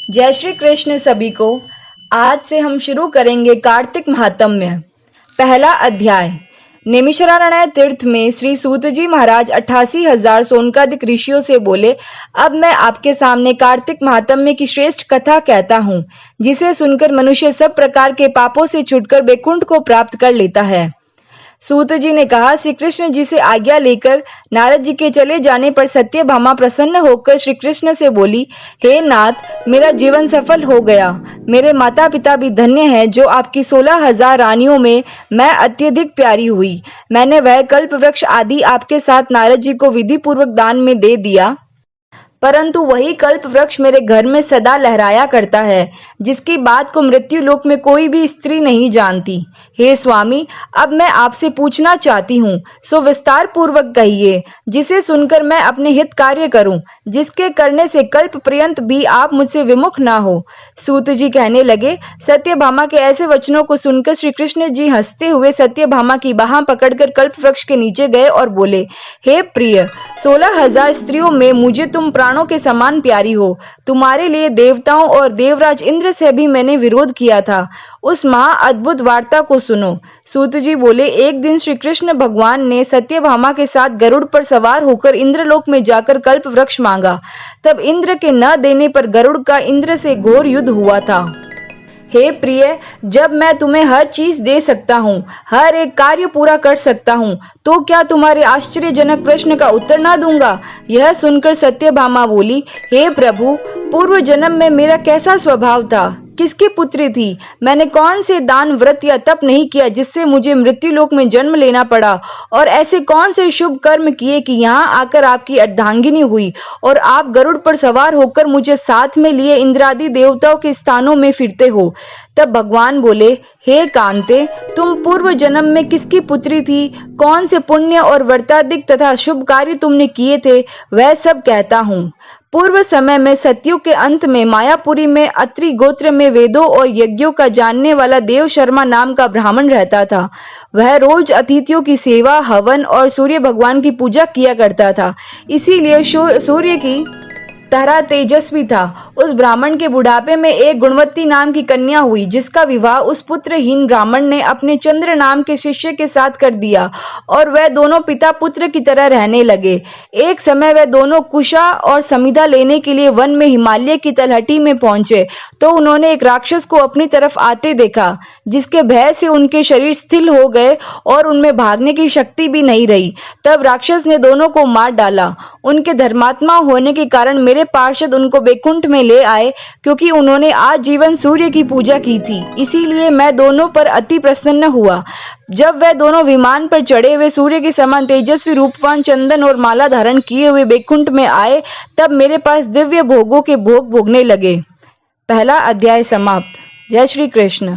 जय श्री कृष्ण सभी को। आज से हम शुरू करेंगे कार्तिक महात्म्य। पहला अध्याय। नैमिषारण्य तीर्थ में श्री सूत जी महाराज 88,000 सोनकादिक ऋषियों से बोले, अब मैं आपके सामने कार्तिक महात्म्य की श्रेष्ठ कथा कहता हूँ, जिसे सुनकर मनुष्य सब प्रकार के पापों से छूटकर वैकुंठ को प्राप्त कर लेता है। सूत जी ने कहा, श्री कृष्ण जी से आज्ञा लेकर नारद जी के चले जाने पर सत्यभामा प्रसन्न होकर श्री कृष्ण से बोली, हे नाथ, मेरा जीवन सफल हो गया। मेरे माता पिता भी धन्य हैं, जो आपकी 16,000 रानियों में मैं अत्यधिक प्यारी हुई। मैंने वह कल्प वृक्ष आदि आपके साथ नारद जी को विधि पूर्वक दान में दे दिया, परंतु वही कल्प वृक्ष मेरे घर में सदा लहराया करता है, जिसकी बात को मृत्यु लोक में कोई भी स्त्री नहीं जानती। हे स्वामी, अब मैं आपसे पूछना चाहती हूँ, सो विस्तार पूर्वक कहिए, जिसे सुनकर मैं अपने हित कार्य करूं, जिसके करने से कल्प पर्यंत भी आप मुझसे विमुख ना हो। सूत जी कहने लगे, सत्यभामा के ऐसे वचनों को सुनकर श्री कृष्ण जी हंसते हुए सत्यभामा की बाह पकड़कर कल्प वृक्ष के नीचे गए और बोले, हे प्रिय, 16,000 स्त्रियों में मुझे तुम प्राणों के समान प्यारी हो। तुम्हारे लिए देवताओं और देवराज इंद्र से भी मैंने विरोध किया था। उस महा अद्भुत वार्ता को सुनो। सूत जी बोले, एक दिन श्री कृष्ण भगवान ने सत्यभामा के साथ गरुड़ पर सवार होकर इंद्रलोक में जाकर कल्प वृक्ष मांगा। तब इंद्र के न देने पर गरुड़ का इंद्र से घोर युद्ध हुआ था। हे प्रिय, जब मैं तुम्हें हर चीज दे सकता हूँ, हर एक कार्य पूरा कर सकता हूँ, तो क्या तुम्हारे आश्चर्यजनक प्रश्न का उत्तर ना दूंगा? यह सुनकर सत्यभामा बोली, हे प्रभु, पूर्व जन्म में मेरा कैसा स्वभाव था? किसकी पुत्री थी? मैंने कौन से दान, व्रत या तप नहीं किया जिससे मुझे मृत्युलोक में जन्म लेना पड़ा? और ऐसे कौन से शुभ कर्म किए कि यहाँ आकर आपकी अर्धांगिनी हुई और आप गरुड़ पर सवार होकर मुझे साथ में लिए इंद्रादि देवताओं के स्थानों में फिरते हो? तब भगवान बोले, हे कांते, तुम पूर्व जन्म में किसकी पुत्री थी? कौन से पुण्य और व्रताधिक तथा शुभ कार्य तुमने किए थे? वह सब कहता हूँ। पूर्व समय में सतयुग के अंत में मायापुरी में अत्रि गोत्र में वेदों और यज्ञों का जानने वाला देव शर्मा नाम का ब्राह्मण रहता था। वह रोज अतिथियों की सेवा, हवन और सूर्य भगवान की पूजा किया करता था, इसीलिए सूर्य की तरह तेजस्वी था। उस ब्राह्मण के बुढ़ापे में एक गुणवती नाम की कन्या हुई, जिसका विवाह उस पुत्रहीन ब्राह्मण ने अपने चंद्र नाम के शिष्य के साथ कर दिया और वह दोनों पिता पुत्र की तरह रहने लगे। एक समय वह दोनों कुशा और समिधा लेने के लिए वन में हिमालय की तलहटी में पहुंचे, तो उन्होंने एक राक्षस को अपनी तरफ आते देखा, जिसके भय से उनके शरीर स्थिर हो गए और उनमें भागने की शक्ति भी नहीं रही। तब राक्षस ने दोनों को मार डाला। उनके धर्मात्मा होने के कारण मेरे पार्षद उनको वैकुंठ में ले आए, क्योंकि उन्होंने आजीवन सूर्य की पूजा की थी। इसीलिए मैं दोनों पर अति प्रसन्न हुआ। जब वह दोनों विमान पर चढ़े हुए सूर्य के समान तेजस्वी रूपवान चंदन और माला धारण किए हुए वैकुंठ में आए, तब मेरे पास दिव्य भोगों के भोग भोगने लगे। पहला अध्याय समाप्त। जय श्री कृष्ण।